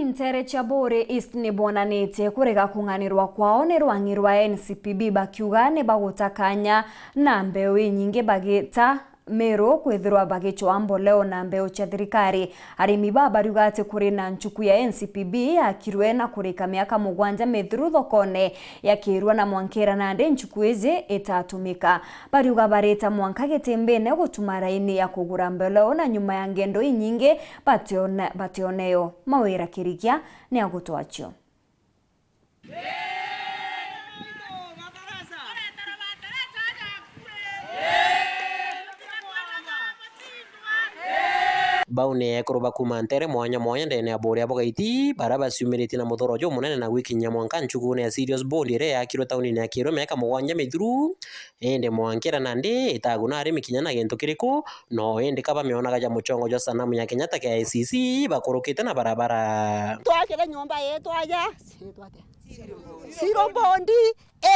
Ntere cha Bore East ni bonanete kurega kung'anirwa kwao ni rwangi rwa NCPB bakiuga ni bagutakanya na mbeo nyingi bagita mero kwithirwa bagichwa mboleo na mbeo cha thirikari. Arimi bariuga ati kuri na nchuku ya NCPB akirwe na kurika miaka mugwanja mithiru thokone yakirwa na mwankera na nde nchuku izi itatumika. Bariuga bareta mwanka gitembene gutuma raini ya kugura mboleo na nyuma ya ngendo inyingi bationeo. Mawira Kirikia ni agutwacho. Baune kuruba kuma Ntere mwanya ndene abori abogaiti baraba siumiriti na muthoro jo munene na wikinya mwanka nchugune ya Serious Bond ire yakirwe tauni na kiro meka mugwanja mithuru ende mwankera nandi itaguna ari mikinya na gento kiriko no ende kaba meonaga ja muchongo jo sanamu ya Kenyatta ke ICC bakorokete na barabara twakira nyomba yetu aja Serious Bond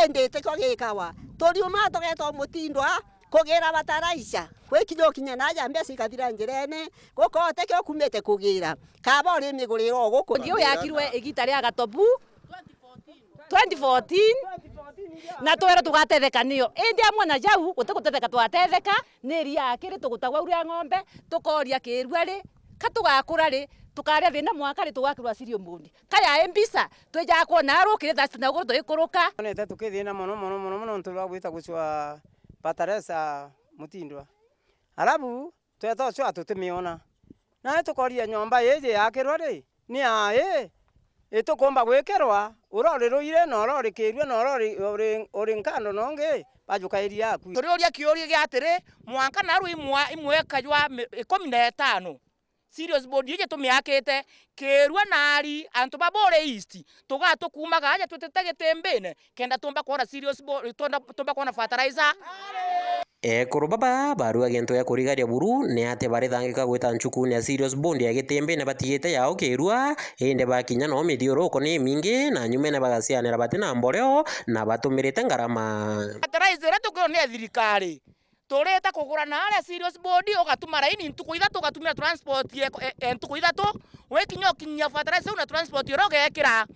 ende tekogikawa toriuma togeto mutindwa kugera bataraisha kwekinyo kinya naja mbesi kathira njirene gokote kyo kumete kugira kaba uri miguriro guko ndio yakirwe igita ria gatobu 2014 na twera tugatetheka niyo indi amwe na jau gutegutetheka twatetheka niri yakiri tugutagwa uria ng'ombe tukoria kirwa ri katugakura ri tukaria thina mwaka ri tugakirwa Serious Bond kaya mbisa tweja kuona arukire thasti na gutu ikuruka nete tukithina muno nturwa gwita gucwa bataresa mutindwa alabu tweto cyo atutumiona na tukoria nyomba yeje yakirwa ri ni ae itukomba gwekerwa urorero ire no rorikirwe no ori nkando nonge bajukairia yaku turioria kiori giatire mwanka naru imwe kajwa 15 Serious Bond ije tumiakite kirwa nari antu babore East tugatukumaga aja tutetegete kenda tumba kora Serious Bond tumba kona fertilizer kurubaba baru agento ya kurigaria buru ne ate barithangika gwita nchuku ne Serious Bond ya gitembene batigite yao kirwa ende bakinya no midioro ko ni mingi na nyumene bagasianira batina mboleo na batumirite ngarama fertilizer tukone thirikari tureta kugura na ala Serious Bond ugatuma raini ntuku ithatu ugatumira transport ntuku ithatu wekinyo kinya fertilizer una transport roge ekira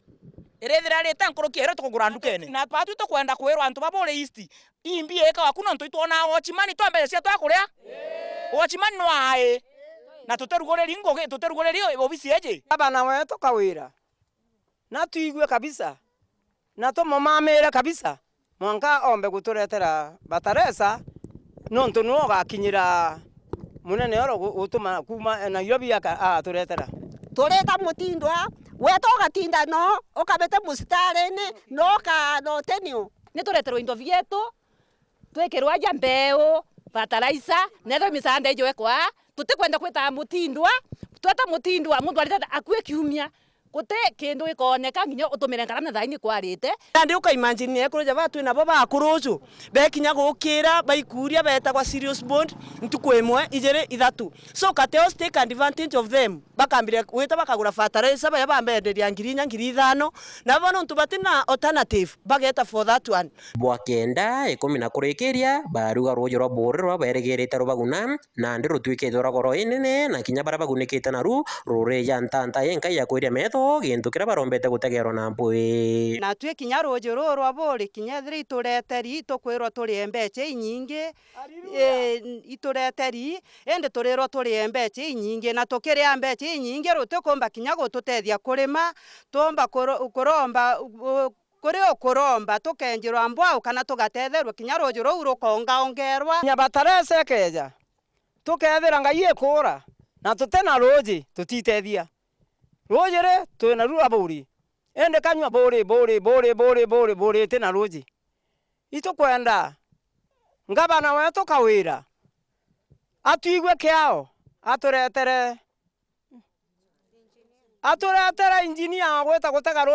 irethira reta nkuruki ero tukugura ndukene na patu tukwenda kwirwa antu babore East imbi eka wakuna ntu itwona ochimani twambe cia twakuria ochimani no ae na tuterugoreri ngoge tuterugoreri obisi eje abana wetu kawira na tuigwe kabisa na to mamamera kabisa mwanka ombe guturetera bataresa no ntu no gakinyira munene oro gutuma kuma na yobi aka turetera tureta mutindwa weto gatinda no ukabete mustarene no ka no tenio ni tureterwo indo vietu twekirwa ja mbeo fertilizer netho misande jo ekwa tutikwenda kwita mutindwa tweta mutindwa mundu alita akue kiumia gute kindu ikoneka nginya utumire ngarama thaini kwarite ndi ukaimagine ekuruja batu nabo bakurucu bekinya gukira baikuria beta kwa Serious Bond ntuku imwe ijere ithatu so kateo take advantage of them bakambire wita bakagura fertilizer baya bambenderia ngirinya ngiri 5 na bono ntu batina alternative bageta for that one bwakenda 10 na kurikiria baruga rojo ro bore ro beregerete rubaguna na ndi rutwike thora goro inene na kinya barabagunikite naru rureja ntanta yenka ya kwiria metho gintu kira barombete gutegerwa na mpui na twe kinya rojo roro abori kinya thiri tureteri tukwirwa turi mbeche inyingi itureteri ende turero turi mbeche inyingi na tukiria mbeche inyingi rutukomba kinya gututethia kurima tomba kuromba kuri okuromba tukenjirwa mbwa kana tugathetherwa kinya rojo ro urukonga ongerwa nya bataresa keja tukethira ngai ekura na tutena roji tutitethia rojere twina rua buri ende kanywa bore tena roji itukwenda ngabana wetu kawira atuigwe kiao aturetere engineer gweta gutega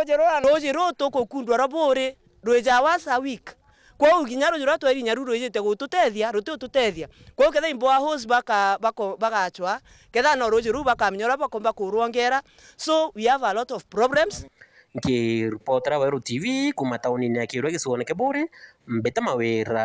roji ro tukukundwa rabore roja wasa week kwa uginya roji ro tweri nyaru rojete gututethia rututethia kwa ketha imboa hose bagachwa ketha no roji ru bakamnyora bakomba kurwongera so we have a lot of problems Ki reportera wa TV kuma tauni ya Kirwa gisuone ke Bore mbeta mawira